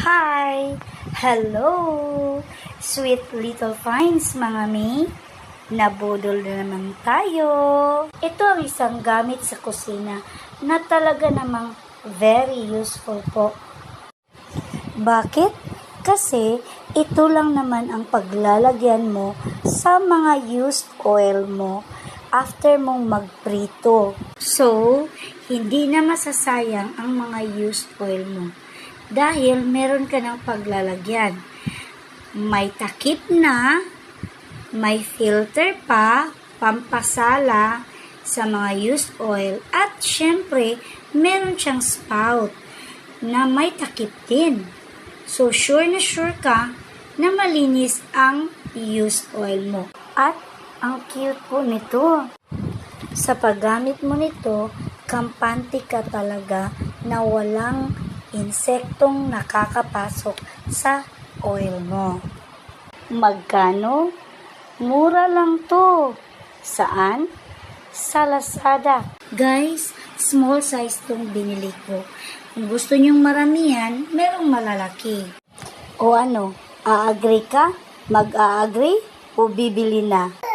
Hi! Hello! Sweet little finds mga mi. Nabudol na naman tayo. Ito ang isang gamit sa kusina na talaga namang very useful po. Bakit? Kasi ito lang naman ang paglalagyan mo sa mga used oil mo after mong magprito. So, hindi na masasayang ang mga used oil mo. Dahil meron ka ng paglalagyan. May takip na, may filter pa, pampasala sa mga used oil, at syempre, meron siyang spout na may takip din. So, sure na sure ka na malinis ang used oil mo. At ang cute po nito. Sa paggamit mo nito, kampante ka talaga na walang insektong nakakapasok sa oil mo. Magkano? Mura lang to. Saan? Sa Lazada. Guys, small size tong binili ko. Kung gusto nyong maramihan, merong malalaki. O ano, a-agree ka? Mag-a-agree? O bibili na?